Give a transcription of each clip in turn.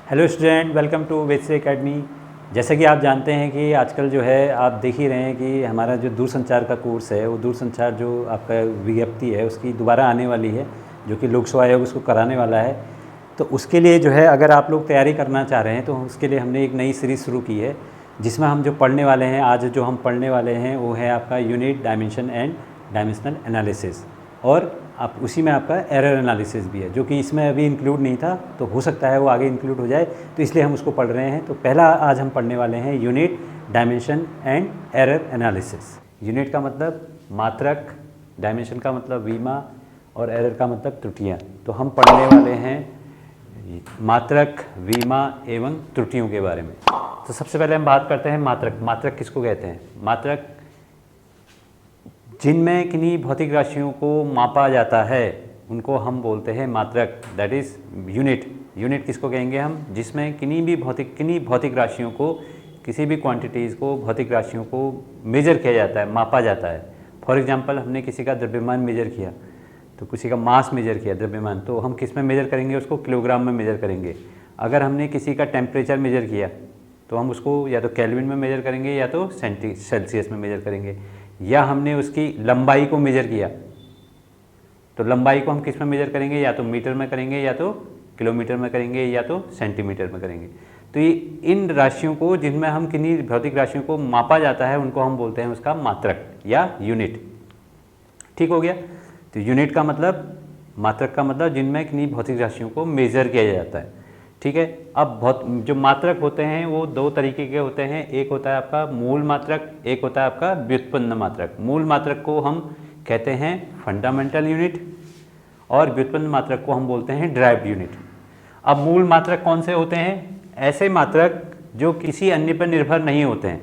Hello student, welcome to Vedse Academy. जैसे कि आप जानते हैं कि आजकल जो है आप देख ही रहे हैं कि हमारा जो दूरसंचार का कोर्स है वो दूरसंचार जो आपका विज्ञप्ति है उसकी दोबारा आने वाली है, जो कि लोक सेवा आयोग उसको कराने वाला है। तो उसके लिए जो है अगर आप लोग तैयारी करना चाह रहे हैं तो उसके लिए हमने एक नई सीरीज़ शुरू की है, जिसमें हम जो पढ़ने वाले हैं, आज जो हम पढ़ने वाले हैं वो है आपका unit dimension and dimensional analysis, और आप उसी में आपका एरर एनालिसिस भी है, जो कि इसमें अभी इंक्लूड नहीं था, तो हो सकता है वो आगे इंक्लूड हो जाए, तो इसलिए हम उसको पढ़ रहे हैं। तो पहला आज हम पढ़ने वाले हैं unit dimension and error analysis. Unit का मतलब मात्रक, डायमेंशन का मतलब विमा, और एरर का मतलब त्रुटियाँ। तो हम पढ़ने वाले हैं मात्रक, विमा एवं त्रुटियों के बारे में। तो सबसे पहले हम बात करते हैं मात्रक। मात्रक किसको कहते हैं? मात्रक जिनमें किन्हीं भौतिक राशियों को मापा जाता है उनको हम बोलते हैं मात्रक, दैट इज़ यूनिट। यूनिट किसको कहेंगे हम? जिसमें किन्हीं भौतिक राशियों को, किसी भी क्वांटिटीज़ को, भौतिक राशियों को मेजर किया जाता है, मापा जाता है। फॉर एग्जांपल, हमने किसी का द्रव्यमान मेजर किया, तो किसी का मास मेजर किया, द्रव्यमान, तो हम किस में मेजर करेंगे? उसको किलोग्राम में मेजर करेंगे। अगर हमने किसी का टेम्परेचर मेजर किया तो हम उसको या तो केल्विन में मेजर करेंगे या तो सेल्सियस में मेजर करेंगे। या हमने उसकी लंबाई को मेजर किया तो लंबाई को हम किस में मेजर करेंगे? या तो मीटर में करेंगे, या तो किलोमीटर में करेंगे, या तो सेंटीमीटर में करेंगे। तो ये इन राशियों को, जिनमें हम किन्हीं भौतिक राशियों को मापा जाता है, उनको हम बोलते हैं उसका मात्रक या यूनिट। ठीक हो गया? तो यूनिट का मतलब, मात्रक का मतलब जिनमें किन्हीं भौतिक राशियों को मेजर किया जाता है। ठीक है। अब जो मात्रक होते हैं वो दो तरीके के होते हैं। एक होता है आपका मूल मात्रक, एक होता है आपका व्युत्पन्न मात्रक। मूल मात्रक को हम कहते हैं फंडामेंटल यूनिट, और व्युत्पन्न मात्रक को हम बोलते हैं डिराइव्ड यूनिट। अब मूल मात्रक कौन से होते हैं? ऐसे मात्रक जो किसी अन्य पर निर्भर नहीं होते हैं,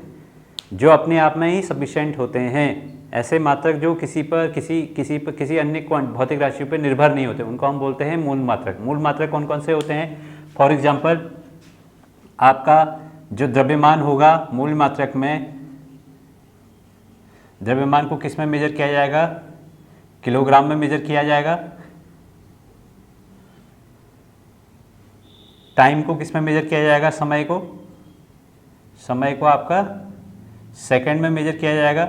जो अपने आप में ही सफिशिएंट होते हैं। ऐसे मात्रक जो किसी अन्य भौतिक राशियों पर निर्भर नहीं होते, उनको हम बोलते हैं मूल मात्रक। मूल मात्रक कौन कौन से होते हैं? फॉर एग्जाम्पल, आपका जो द्रव्यमान होगा, मूल मात्रक में द्रव्यमान को किस में मेजर किया जाएगा? किलोग्राम में मेजर किया जाएगा। टाइम को किस में मेजर किया जाएगा? समय को आपका सेकंड में मेजर किया जाएगा।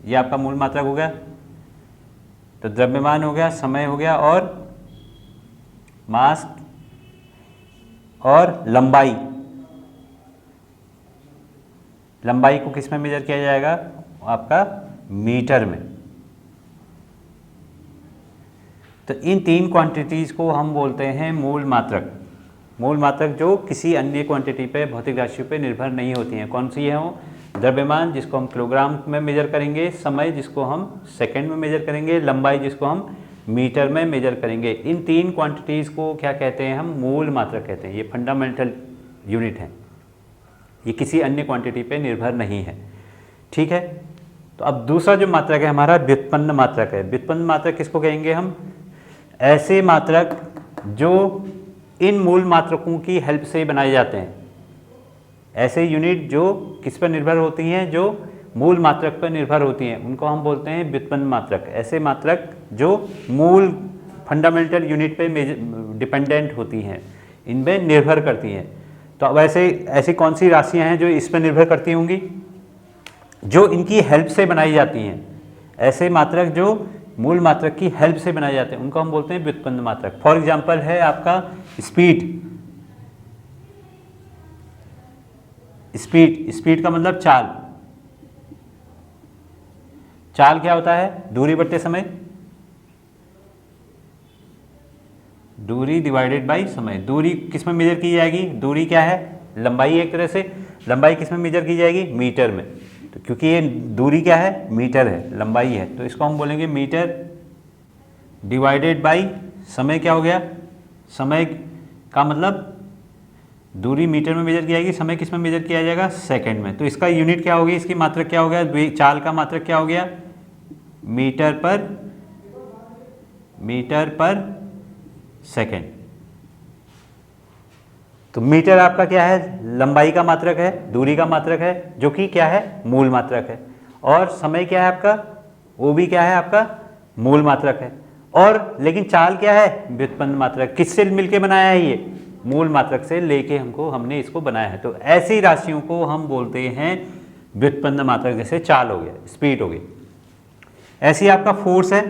ये आपका मूल मात्रक हो गया। तो द्रव्यमान हो गया, समय हो गया, और मास और लंबाई को किस में मेजर किया जाएगा? आपका मीटर में। तो इन तीन क्वांटिटीज़ को हम बोलते हैं मूल मात्रक। मूल मात्रक जो किसी अन्य क्वांटिटी पे, भौतिक राशियों पे निर्भर नहीं होती हैं। कौन सी है वो? द्रव्यमान, जिसको हम किलोग्राम में मेजर करेंगे, समय जिसको हम सेकंड में मेजर करेंगे, लंबाई जिसको हम मीटर में मेजर करेंगे। इन तीन क्वांटिटीज़ को क्या कहते हैं? हम मूल मात्रक कहते हैं। ये फंडामेंटल यूनिट है, ये किसी अन्य क्वांटिटी पे निर्भर नहीं है। ठीक है। तो अब दूसरा जो मात्रक है हमारा, व्युत्पन्न मात्रक है। व्युत्पन्न मात्रक किसको कहेंगे हम? ऐसे मात्रक जो इन मूल मात्रकों की हेल्प से बनाए जाते हैं। ऐसे यूनिट जो किस पर निर्भर होती हैं? जो मूल मात्रक पर निर्भर होती हैं, उनको हम बोलते हैं व्युत्पन्न मात्रक। ऐसे मात्रक जो मूल फंडामेंटल यूनिट पे डिपेंडेंट होती हैं, इन पर निर्भर करती हैं। तो अब ऐसी कौन सी राशियां हैं जो इस पर निर्भर करती होंगी? जो इनकी हेल्प से बनाई जाती हैं। ऐसे मात्रक जो मूल मात्रक की हेल्प से बनाए जाते हैं, उनको हम बोलते हैं व्युत्पन्न मात्रक। फॉर एग्जाम्पल है आपका स्पीड का मतलब चाल। चाल क्या होता है? दूरी बट्टे समय, दूरी डिवाइडेड बाई समय। दूरी किस में मेजर की जाएगी? दूरी क्या है? लंबाई। एक तरह से लंबाई किस में मेजर की जाएगी? मीटर में। तो क्योंकि ये दूरी क्या है? मीटर है, लंबाई है, तो इसको हम बोलेंगे मीटर डिवाइडेड बाई समय। क्या हो गया? समय का मतलब दूरी मीटर में मेजर की जाएगी, समय किस में मेजर किया जाएगा? सेकंड में। तो इसका यूनिट क्या होगी? इसकी मात्रक क्या हो गया? चाल का मात्रक क्या हो गया? मीटर पर सेकंड। तो मीटर आपका क्या है? लंबाई का मात्रक है, दूरी का मात्रक है, जो कि क्या है? मूल मात्रक है। और समय क्या है आपका? वो भी क्या है आपका? मूल मात्रक है। और लेकिन चाल क्या है? व्युत्पन्न मात्रक। किससे मिलके बनाया है ये? मूल मात्रक से लेके हमने इसको बनाया है। तो ऐसी राशियों को हम बोलते हैं व्युत्पन्न मात्रक, जैसे चाल हो गया, स्पीड हो गई। ऐसी आपका फोर्स है,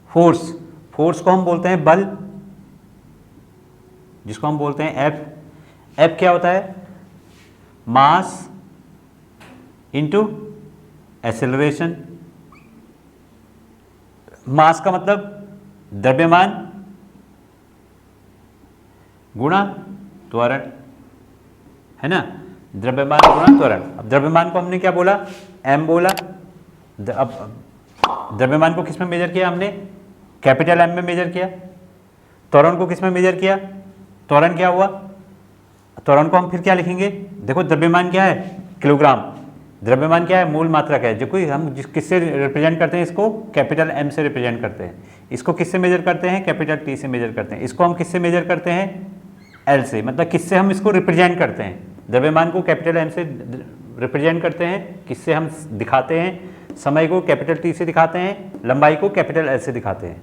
फोर्स को हम बोलते हैं बल, जिसको हम बोलते हैं एफ। एफ क्या होता है? Mass into acceleration. मास का मतलब द्रव्यमान गुणा त्वरण, है ना, द्रव्यमान गुणा त्वरण। अब द्रव्यमान को हमने क्या बोला? m बोला। अब द्रव्यमान को किस में मेजर किया हमने? कैपिटल M में मेजर किया। त्वरण को किस में मेजर किया? त्वरण क्या हुआ? त्वरण को हम फिर क्या लिखेंगे? देखो द्रव्यमान क्या है? किलोग्राम। द्रव्यमान क्या है? मूल मात्रक है, जो कोई हम किससे रिप्रेजेंट करते हैं? इसको कैपिटल M से रिप्रेजेंट करते हैं। इसको किससे मेजर करते हैं? कैपिटल T से मेजर करते हैं। इसको हम किससे मेजर करते हैं? L से। मतलब किससे हम इसको रिप्रेजेंट करते हैं? द्रव्यमान को कैपिटल M से रिप्रेजेंट करते हैं। किससे हम दिखाते हैं? समय को कैपिटल T से दिखाते हैं, लंबाई को कैपिटल L से दिखाते हैं।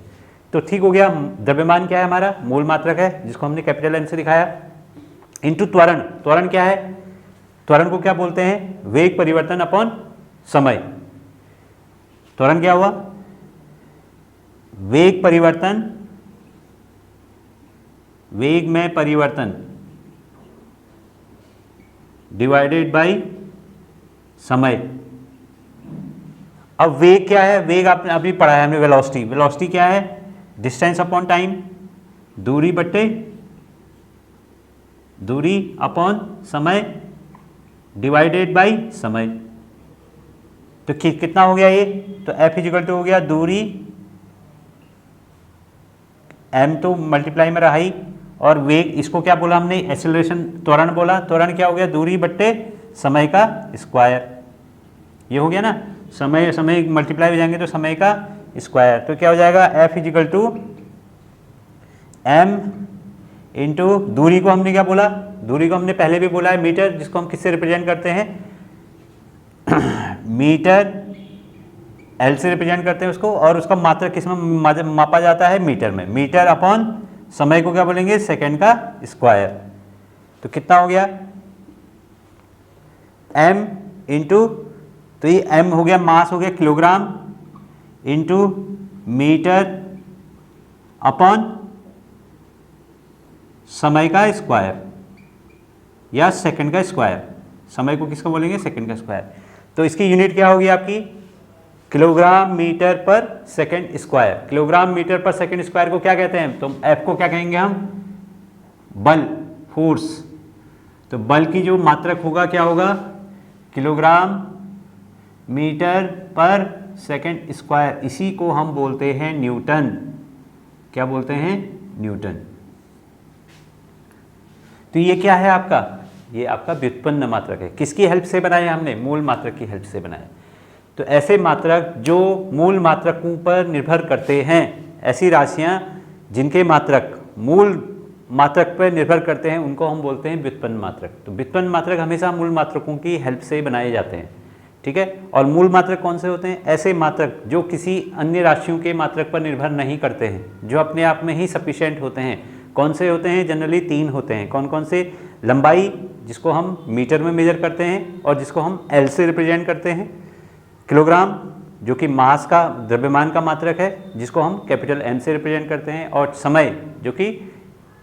तो ठीक हो गया। द्रव्यमान क्या है? हमारा मूल मात्रक है, जिसको हमने कैपिटल M से दिखाया। इंटू त्वरण। त्वरण क्या है? त्वरण को क्या बोलते हैं? वेग परिवर्तन अपॉन समय। त्वरण क्या हुआ? वेग परिवर्तन, वेग में परिवर्तन डिवाइडेड बाय समय। अब वेग क्या है? वेग आपने अभी पढ़ा है हमने, वेलोसिटी। वेलोसिटी क्या है? डिस्टेंस अपॉन टाइम, दूरी बट्टे दूरी अपॉन समय डिवाइडेड बाय समय। तो कितना हो गया ये? तो F इजिकल टू हो गया दूरी, M तो मल्टीप्लाई में रहा ही, और वेग, इसको क्या बोला हमने? एक्सेलरेशन, त्वरण बोला। त्वरण क्या हो गया? दूरी बट्टे समय का स्क्वायर। ये हो गया ना, समय समय मल्टीप्लाई हो जाएंगे तो समय का स्क्वायर। तो क्या हो जाएगा? F is equal to M into दूरी को हमने क्या बोला? दूरी को हमने पहले भी बोला है मीटर, जिसको हम किससे रिप्रेजेंट करते हैं? मीटर। L से रिप्रेजेंट करते हैं उसको, और उसका मात्रक किस में मापा जाता है? मीटर में। मीटर अपॉन समय को क्या बोलेंगे? सेकंड का स्क्वायर। तो कितना हो गया? M इंटू, तो ये M हो गया, मास हो गया किलोग्राम, इंटू मीटर अपॉन समय का स्क्वायर या सेकंड का स्क्वायर। समय को किसका बोलेंगे? सेकंड का स्क्वायर। तो इसकी यूनिट क्या होगी आपकी? किलोग्राम मीटर पर सेकंड स्क्वायर। किलोग्राम मीटर पर सेकंड स्क्वायर को क्या कहते हैं? तो F को क्या कहेंगे हम? बल, फोर्स। तो बल की जो मात्रक होगा क्या होगा? किलोग्राम मीटर पर सेकंड स्क्वायर। इसी को हम बोलते हैं न्यूटन। क्या बोलते हैं? न्यूटन। तो ये क्या है आपका? ये आपका व्युत्पन्न मात्रक है। किसकी हेल्प से बनाया हमने? मूल मात्रक की हेल्प से बनाया। तो ऐसे मात्रक जो मूल मात्रकों पर निर्भर करते हैं, ऐसी राशियां जिनके मात्रक मूल मात्रक पर निर्भर करते हैं, उनको हम बोलते हैं व्युत्पन्न मात्रक। तो व्युत्पन्न मात्रक हमेशा मूल मात्रकों की हेल्प से बनाए जाते हैं, ठीक है। और मूल मात्रक कौन से होते हैं? ऐसे मात्रक जो किसी अन्य राशियों के मात्रक पर निर्भर नहीं करते हैं, जो अपने आप में ही सफिशिएंट होते हैं। कौन से होते हैं? जनरली 3 होते हैं। कौन कौन से? लंबाई, जिसको हम मीटर में मेजर करते हैं और जिसको हम L से रिप्रेजेंट करते हैं। किलोग्राम, जो कि मास का, द्रव्यमान का मात्रक है, जिसको हम कैपिटल M से रिप्रेजेंट करते हैं। और समय, जो कि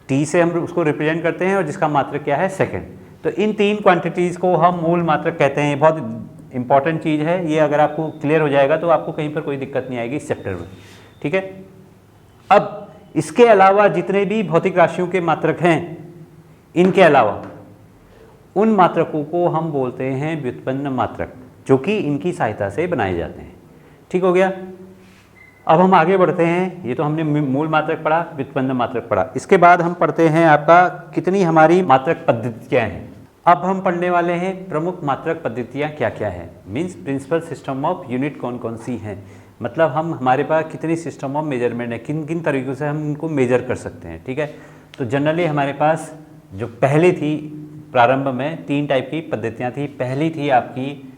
T से हम उसको रिप्रेजेंट करते हैं और जिसका मात्रक क्या है? सेकंड। तो इन 3 क्वांटिटीज़ को हम मूल मात्रक कहते हैं। ये बहुत इंपॉर्टेंट चीज़ है। ये अगर आपको क्लियर हो जाएगा तो आपको कहीं पर कोई दिक्कत नहीं आएगी इस चैप्टर में, ठीक है। अब इसके अलावा जितने भी भौतिक राशियों के मात्रक हैं, इनके अलावा उन मात्रकों को हम बोलते हैं व्युत्पन्न मात्रक, जो कि इनकी सहायता से बनाए जाते हैं। ठीक हो गया। अब हम आगे बढ़ते हैं। ये तो हमने मूल मात्रक पढ़ा, व्युत्पन्न मात्रक पढ़ा। इसके बाद हम पढ़ते हैं आपका कितनी हमारी मात्रक पद्धतियाँ हैं। अब हम पढ़ने वाले हैं प्रमुख मात्रक पद्धतियाँ क्या क्या है, means principal system of unit कौन कौन सी हैं। मतलब हमारे पास कितनी सिस्टम ऑफ मेजरमेंट है, किन किन तरीक़ों से हम इनको मेजर कर सकते हैं, ठीक है। तो जनरली हमारे पास जो पहले थी, प्रारंभ में 3 टाइप की पद्धतियाँ थी। पहली थी आपकी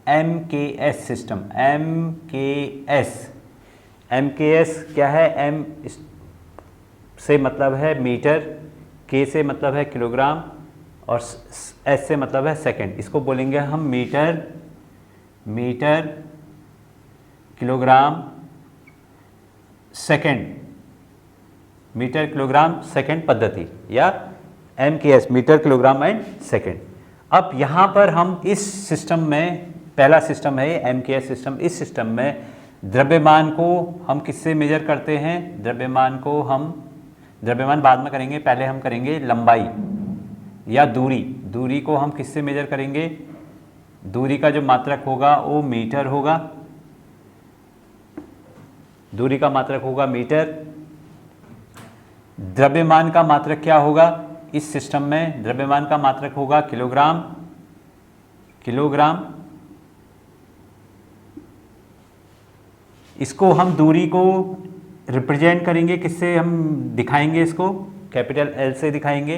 MKS सिस्टम। MKS क्या है? M से मतलब है मीटर, के से मतलब है किलोग्राम और एस से मतलब है सेकंड। इसको बोलेंगे हम metre kilogram second, metre kilogram second पद्धति, या MKS, metre kilogram and second. अब यहाँ पर हम इस सिस्टम में, पहला सिस्टम है ये MKS सिस्टम, इस सिस्टम में द्रव्यमान को हम किससे मेजर करते हैं? द्रव्यमान बाद में करेंगे, पहले हम करेंगे लंबाई या दूरी को हम किससे मेजर करेंगे? दूरी का जो मात्रक होगा वो मीटर होगा, दूरी का मात्रक होगा मीटर। द्रव्यमान का मात्रक क्या होगा? इस सिस्टम में द्रव्यमान का मात्रक होगा किलोग्राम। इसको हम दूरी को रिप्रेजेंट करेंगे किससे? हम दिखाएंगे इसको कैपिटल L से दिखाएंगे।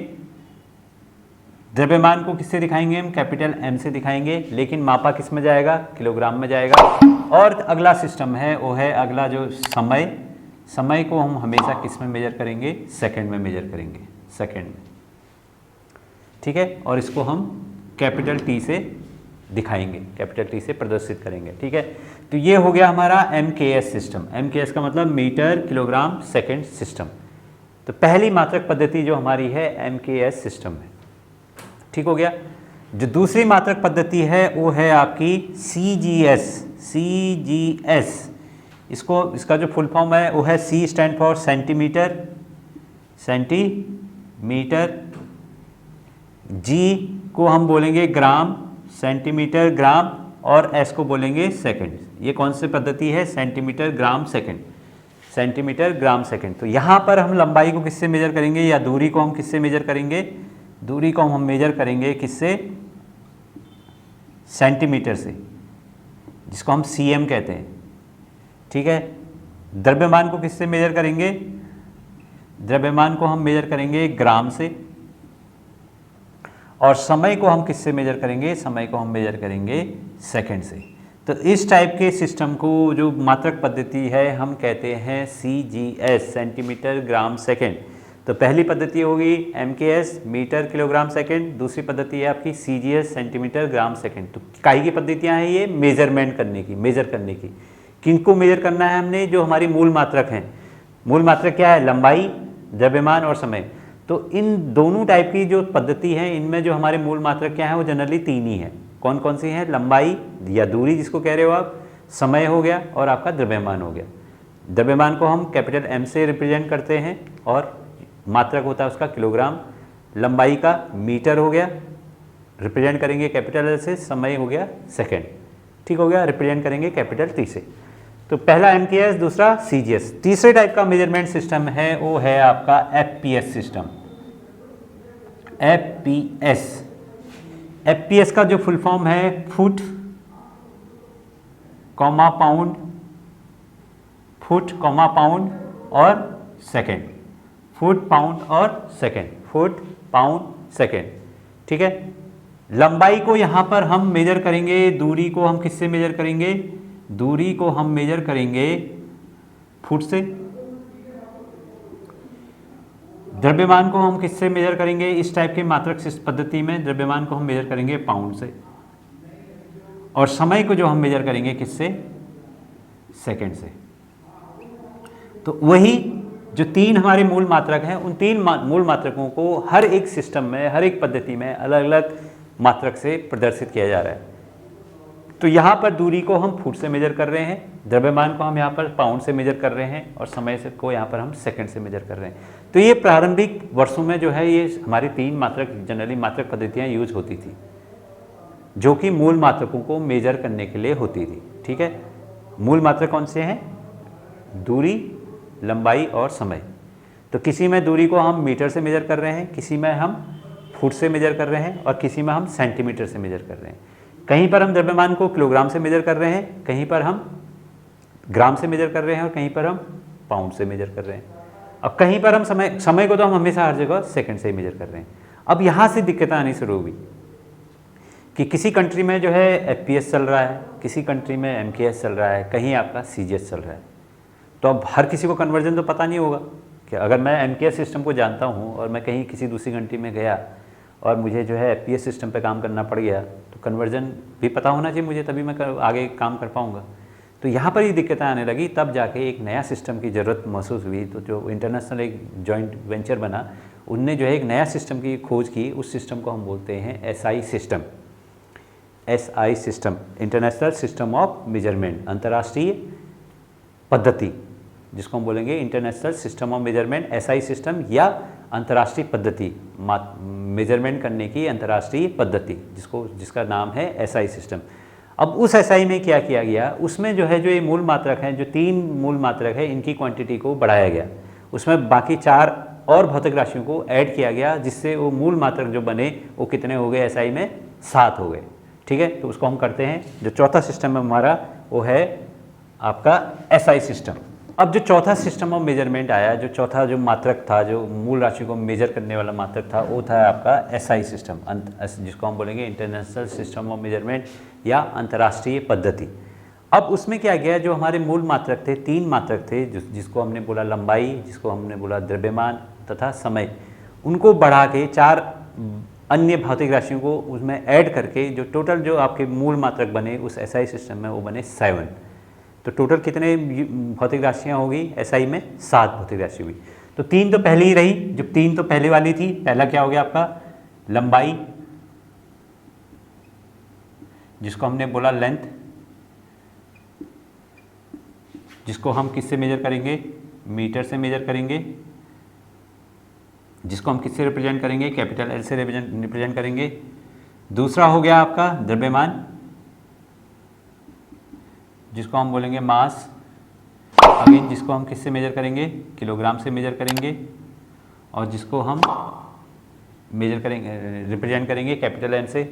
द्रव्यमान को किससे दिखाएंगे? हम कैपिटल M से दिखाएंगे, लेकिन मापा किस में जाएगा? किलोग्राम में जाएगा। और अगला सिस्टम है वो है अगला जो समय को हम हमेशा किस में मेजर करेंगे? सेकंड में मेजर करेंगे, सेकंड में, ठीक है। और इसको हम कैपिटल T से दिखाएंगे, कैपिटल T से प्रदर्शित करेंगे, ठीक है। तो ये हो गया हमारा MKS सिस्टम। MKS का मतलब मीटर किलोग्राम सेकंड सिस्टम। तो पहली मात्रक पद्धति जो हमारी है MKS सिस्टम है, ठीक हो गया। जो दूसरी मात्रक पद्धति है वो है आपकी CGS। इसका जो फुल फॉर्म है वो है C stand for centimetre, G को हम बोलेंगे ग्राम, सेंटीमीटर ग्राम, और S को बोलेंगे सेकंड। ये कौन सी पद्धति है? Centimetre gram second. तो यहाँ पर हम लंबाई को किससे मेजर करेंगे, या दूरी को हम किससे मेजर करेंगे? दूरी को हम मेजर करेंगे किससे? सेंटीमीटर से, जिसको हम cm कहते हैं, ठीक है। द्रव्यमान को किससे मेजर करेंगे? द्रव्यमान को हम मेजर करेंगे ग्राम से। और समय को हम किससे मेजर करेंगे? समय को हम मेजर करेंगे सेकंड से। तो इस टाइप के सिस्टम को जो मात्रक पद्धति है हम कहते हैं CGS, सेंटीमीटर ग्राम सेकंड। तो पहली पद्धति होगी MKS, मीटर किलोग्राम सेकंड। दूसरी पद्धति है आपकी CGS, सेंटीमीटर ग्राम सेकंड। तो काई की पद्धतियाँ हैं ये मेजरमेंट करने की, मेजर करने की। किनको मेजर करना है हमने? जो हमारी मूल मात्रक हैं। मूल मात्रक क्या है? लंबाई, द्रव्यमान और समय। तो इन दोनों टाइप की जो पद्धति है इनमें जो हमारे मूल मात्रक क्या है वो जनरली तीन ही है। कौन कौन सी हैं? लंबाई या दूरी जिसको कह रहे हो आप, समय हो गया, और आपका द्रव्यमान हो गया। द्रव्यमान को हम कैपिटल M से रिप्रेजेंट करते हैं और मात्रक होता है उसका किलोग्राम। लंबाई का मीटर हो गया, रिप्रेजेंट करेंगे कैपिटल L से। समय हो गया सेकेंड, ठीक हो गया, रिप्रेजेंट करेंगे कैपिटल T से। तो पहला MKS, दूसरा CGS। तीसरे टाइप का मेजरमेंट सिस्टम है वो है आपका FPS सिस्टम। FPS का जो फुल फॉर्म है फुट कॉमा पाउंड और सेकेंड। फुट पाउंड और सेकेंड, फुट पाउंड सेकेंड, ठीक है। लंबाई को यहाँ पर हम मेजर करेंगे, दूरी को हम किससे मेजर करेंगे? दूरी को हम मेजर करेंगे फुट से। द्रव्यमान को हम किससे मेजर करेंगे? इस टाइप के मात्रक पद्धति में द्रव्यमान को हम मेजर करेंगे पाउंड से। और समय को जो हम मेजर करेंगे किससे? सेकंड से। तो वही जो तीन हमारे मूल मात्रक हैं, उन तीन मूल मात्रकों को हर एक सिस्टम में, हर एक पद्धति में अलग अलग मात्रक से प्रदर्शित किया जा रहा है। तो यहाँ पर दूरी को हम फुट से मेजर कर रहे हैं, द्रव्यमान को हम यहाँ पर पाउंड से मेजर कर रहे हैं, और समय से को यहाँ पर हम सेकंड से मेजर कर रहे हैं। तो ये प्रारंभिक वर्षों में जो है ये हमारी तीन मात्रक, जनरली मात्रक पद्धतियाँ यूज होती थी, जो कि मूल मात्रकों को मेजर करने के लिए होती थी, ठीक है। मूल मात्रक कौन से हैं? दूरी, लंबाई और समय। तो किसी में दूरी को हम मीटर से मेजर कर रहे हैं, किसी में हम फुट से मेजर कर रहे हैं, और किसी में हम सेंटीमीटर से मेजर कर रहे हैं। कहीं पर हम द्रव्यमान को किलोग्राम से मेजर कर रहे हैं, कहीं पर हम ग्राम से मेजर कर रहे हैं, और कहीं पर हम पाउंड से मेजर कर रहे हैं। अब कहीं पर हम समय को तो हम हमेशा हर जगह सेकंड से ही मेजर कर रहे हैं। अब यहाँ से दिक्कतें आनी शुरू हुई कि किसी कंट्री में जो है FPS चल रहा है, किसी कंट्री में MKS चल रहा है, कहीं आपका CGS चल रहा है। तो अब हर किसी को कन्वर्जन तो पता नहीं होगा अगर मैं MKS सिस्टम को जानता हूँ और मैं कहीं किसी दूसरी कंट्री में गया और मुझे जो है FPS सिस्टम पे काम करना पड़ गया, तो कन्वर्जन भी पता होना चाहिए मुझे, तभी मैं आगे काम कर पाऊँगा। तो यहाँ पर ही दिक्कतें आने लगी, तब जाके एक नया सिस्टम की ज़रूरत महसूस हुई। तो जो इंटरनेशनल एक जॉइंट वेंचर बना, उनने जो है एक नया सिस्टम की खोज की। उस सिस्टम को हम बोलते हैं SI system. SI system, international system of measurement, अंतर्राष्ट्रीय पद्धति, जिसको हम बोलेंगे international system of measurement, SI system, या अंतर्राष्ट्रीय पद्धति, मेजरमेंट करने की अंतर्राष्ट्रीय पद्धति, जिसका नाम है SI सिस्टम। अब उस SI में क्या किया गया, उसमें जो है जो ये मूल मात्रक हैं, जो 3 मूल मात्रक है, इनकी क्वांटिटी को बढ़ाया गया। उसमें बाकी 4 और भौतिक राशियों को ऐड किया गया, जिससे वो मूल मात्रक जो बने वो कितने हो गए SI में, 7 हो गए। ठीक है, तो उसको हम करते हैं। जो चौथा सिस्टम है हमारा वो है आपका SI सिस्टम। अब जो चौथा सिस्टम ऑफ मेजरमेंट आया, जो चौथा जो मात्रक था, जो मूल राशि को मेजर करने वाला मात्रक था, वो था आपका SI सिस्टम, जिसको हम बोलेंगे इंटरनेशनल सिस्टम ऑफ मेजरमेंट या अंतर्राष्ट्रीय पद्धति। अब उसमें क्या गया, जो हमारे मूल मात्रक थे, 3 मात्रक थे, जिसको हमने बोला लंबाई, जिसको हमने बोला द्रव्यमान तथा समय, उनको बढ़ा के 4 अन्य भौतिक राशियों को उसमें ऐड करके जो टोटल जो आपके मूल मात्रक बने उस SI सिस्टम में, वो बने 7। तो टोटल कितने भौतिक राशियाँ होगी SI में, 7 भौतिक राशि हुई। तो 3 तो पहले ही रही, जो 3 तो पहले वाली थी, पहला क्या हो गया आपका लंबाई, जिसको हमने बोला लेंथ, जिसको हम किससे मेजर करेंगे, मीटर से मेजर करेंगे, जिसको हम किससे रिप्रेजेंट करेंगे, कैपिटल L से रिप्रेजेंट करेंगे। दूसरा हो गया आपका द्रव्यमान, जिसको हम बोलेंगे मास, अगेन जिसको हम किससे मेजर करेंगे, किलोग्राम से मेजर करेंगे, और जिसको हम मेजर करेंगे, रिप्रेजेंट करेंगे कैपिटल M से।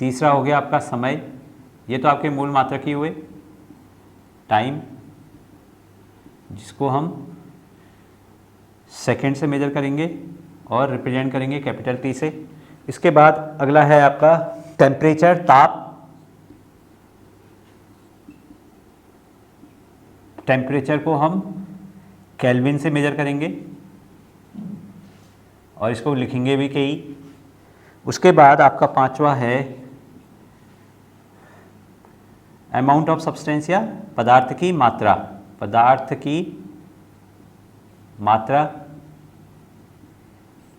तीसरा हो गया आपका समय, ये तो आपके मूल मात्रक ही हुए। टाइम, जिसको हम सेकंड से मेजर करेंगे और रिप्रेजेंट करेंगे कैपिटल T से। इसके बाद अगला है आपका टेम्परेचर, ताप, टेम्परेचर को हम केल्विन से मेजर करेंगे और इसको लिखेंगे भी KE। उसके बाद आपका 5वां है अमाउंट ऑफ सब्सटेंस, या पदार्थ की मात्रा, पदार्थ की मात्रा,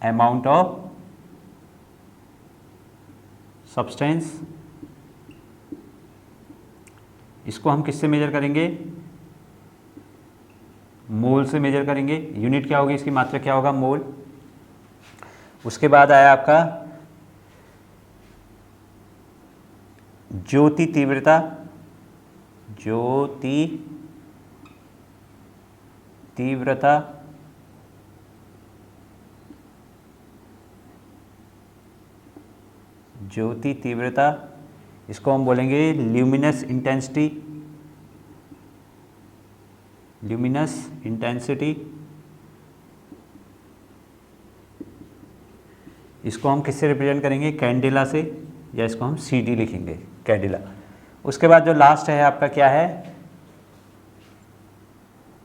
अमाउंट ऑफ सब्सटेंस। इसको हम किससे मेजर करेंगे, मोल से मेजर करेंगे। यूनिट क्या होगी इसकी, मात्रा क्या होगा, मोल। उसके बाद आया आपका ज्योति तीव्रता, ज्योति तीव्रता, ज्योति तीव्रता, इसको हम बोलेंगे ल्यूमिनस इंटेंसिटी, ल्यूमिनस इंटेंसिटी। इसको हम किससे रिप्रेजेंट करेंगे, कैंडेला से, या इसको हम CD लिखेंगे, कैंडेला। उसके बाद जो लास्ट है आपका क्या है,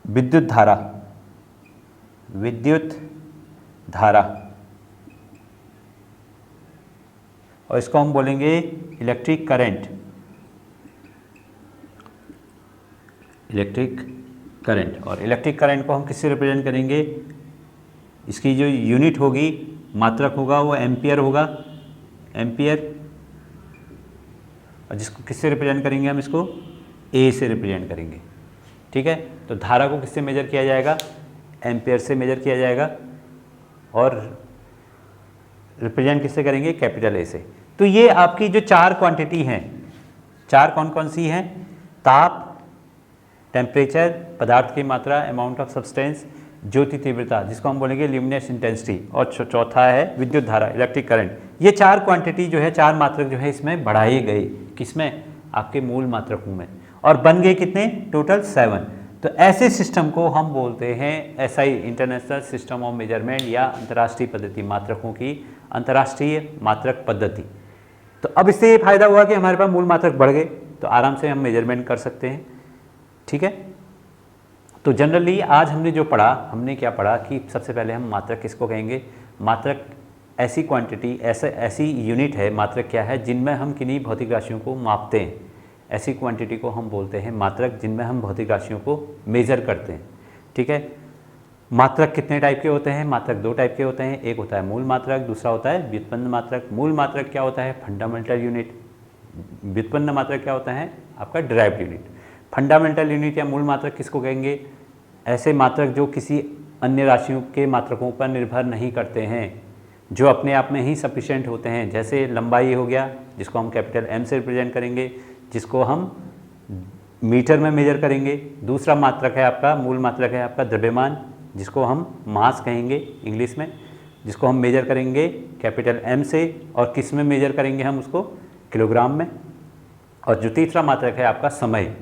विद्युत धारा, विद्युत धारा, और इसको हम बोलेंगे इलेक्ट्रिक करंट, इलेक्ट्रिक करंट। और इलेक्ट्रिक करंट को हम किससे रिप्रेजेंट करेंगे, इसकी जो यूनिट होगी, मात्रक होगा, वो एम्पियर होगा, एम्पियर। और जिसको किससे रिप्रेजेंट करेंगे हम, इसको A से रिप्रेजेंट करेंगे। ठीक है, तो धारा को किससे मेजर किया जाएगा, एम्पियर से मेजर किया जाएगा, और रिप्रेजेंट किससे करेंगे, कैपिटल A से। तो ये आपकी जो 4 क्वांटिटी हैं, 4 कौन कौन सी हैं, ताप, टेम्परेचर, पदार्थ की मात्रा, अमाउंट ऑफ सब्सटेंस, ज्योति तीव्रता, जिसको हम बोलेंगे ल्यूमिनस इंटेंसिटी, और चौथा है विद्युत धारा, इलेक्ट्रिक करंट। ये 4 क्वांटिटी जो है, 4 मात्रक जो है इसमें बढ़ाए गए, किसमें, आपके मूल मात्रकों में, और बन गए कितने, टोटल 7। तो ऐसे सिस्टम को हम बोलते हैं SI, international system of measurement, या अंतर्राष्ट्रीय पद्धति, मात्रकों की अंतर्राष्ट्रीय मात्रक पद्धति। तो अब इससे ये फायदा हुआ कि हमारे पास मूल मात्रक बढ़ गए, तो आराम से हम मेजरमेंट कर सकते हैं। ठीक है, तो जनरली आज हमने जो पढ़ा, हमने क्या पढ़ा कि सबसे पहले हम मात्रक किसको कहेंगे। मात्रक ऐसी क्वांटिटी, ऐसी यूनिट है, मात्रक क्या है, जिनमें हम किन्हीं भौतिक राशियों को मापते हैं। ऐसी क्वांटिटी को हम बोलते हैं मात्रक, जिनमें हम भौतिक राशियों को मेज़र करते हैं। ठीक है। मात्रक कितने टाइप के होते हैं? मात्रक दो टाइप के होते हैं, एक होता है मूल मात्रक, दूसरा होता है व्युत्पन्न मात्रक। मूल मात्रक क्या होता है? Fundamental unit. व्युत्पन्न मात्रक क्या होता है? आपका डिराइव्ड यूनिट। फंडामेंटल यूनिट या मूल मात्रक किसको कहेंगे? ऐसे मात्रक जो किसी अन्य राशियों के मात्रकों पर निर्भर नहीं करते हैं, जो अपने आप में ही सफिशिएंट होते हैं। जैसे लंबाई हो गया, जिसको हम कैपिटल M से रिप्रेजेंट करेंगे, जिसको हम मीटर में मेजर करेंगे। दूसरा मात्रक है आपका, मूल मात्रक है आपका द्रव्यमान, जिसको हम मास कहेंगे इंग्लिश में, जिसको हम मेजर करेंगे कैपिटल M से, और किस में मेजर करेंगे हम उसको? किलोग्राम में। और जो तीसरा मात्रक है आपका समय,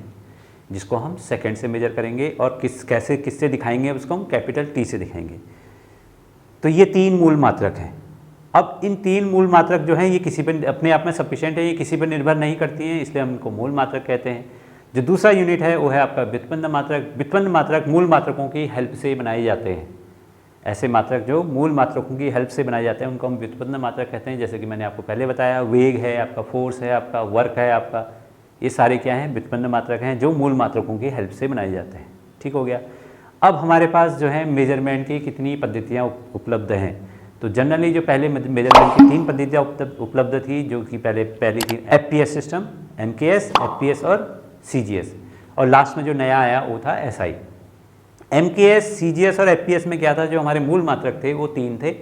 जिसको हम सेकंड से मेजर करेंगे, और किससे दिखाएंगे उसको? हम कैपिटल T से दिखाएंगे। तो ये तीन मूल मात्रक हैं। अब इन तीन मूल मात्रक जो हैं ये किसी पर अपने आप में सफिशिएंट है, ये किसी पर निर्भर नहीं करती हैं, इसलिए हम इनको मूल मात्रक कहते हैं। जो दूसरा यूनिट है वो है आपका व्युत्पन्न मात्रक। व्युत्पन्न मात्रक मूल मात्रकों की हेल्प से बनाए जाते हैं। ऐसे मात्रक जो मूल मात्रकों की हेल्प से बनाए जाते हैं उनको हम व्युत्पन्न मात्रक कहते हैं। जैसे कि मैंने आपको पहले बताया, वेग है आपका, फोर्स है आपका, वर्क है आपका, ये सारे क्या हैं? व्युत्पन्न मात्रक हैं जो मूल मात्रकों की हेल्प से बनाए जाते हैं। ठीक हो गया। अब हमारे पास जो है मेजरमेंट की कितनी पद्धतियाँ उपलब्ध हैं। तो जनरली जो पहले मेजरमेंट की तीन पद्धतियाँ उपलब्ध थी, जो कि पहली थी FPS सिस्टम, MKS, FPS और CGS, और लास्ट में जो नया आया वो था SI। MKS, CGS और FPS में क्या था? जो हमारे मूल मात्रक थे वो तीन थे।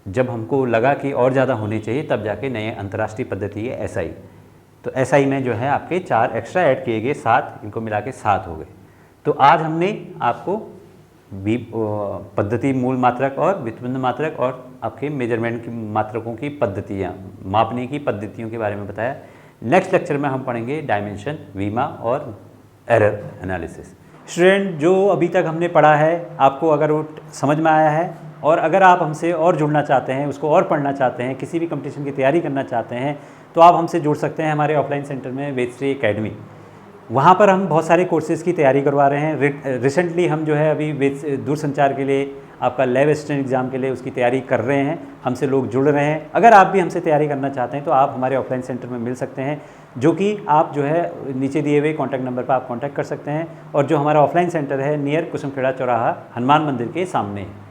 जब हमको लगा कि और ज़्यादा होने चाहिए तब जाके नए अंतर्राष्ट्रीय पद्धति है SI। तो SI में जो है आपके 4 एक्स्ट्रा ऐड किए गए, 7, इनको मिला के 7 हो गए। तो आज हमने आपको पद्धति मूल मात्रक और व्युत्पन्न मात्रक और आपके मेजरमेंट की मात्रकों की पद्धतियाँ, मापने की पद्धतियों के बारे में बताया। नेक्स्ट लेक्चर में हम पढ़ेंगे डायमेंशन, वीमा और एरर एनालिसिस। स्टूडेंट, जो अभी तक हमने पढ़ा है आपको अगर वो समझ में आया है, और अगर आप हमसे और जुड़ना चाहते हैं, उसको और पढ़ना चाहते हैं, किसी भी कंपटीशन की तैयारी करना चाहते हैं, तो आप हमसे जुड़ सकते हैं हमारे ऑफलाइन सेंटर में, वेदश्री एकेडमी। वहाँ पर हम बहुत सारे कोर्सेज़ की तैयारी करवा रहे हैं। रिसेंटली हम जो है अभी दूरसंचार के लिए आपका लैब असिस्टेंट एग्ज़ाम के लिए उसकी तैयारी कर रहे हैं, हमसे लोग जुड़ रहे हैं। अगर आप भी हमसे तैयारी करना चाहते हैं तो आप हमारे ऑफलाइन सेंटर में मिल सकते हैं, जो कि आप जो है नीचे दिए हुए कॉन्टैक्ट नंबर पर आप कॉन्टैक्ट कर सकते हैं। और जो हमारा ऑफलाइन सेंटर है नियर कुसुमखेड़ा चौराहा हनुमान मंदिर के सामने है।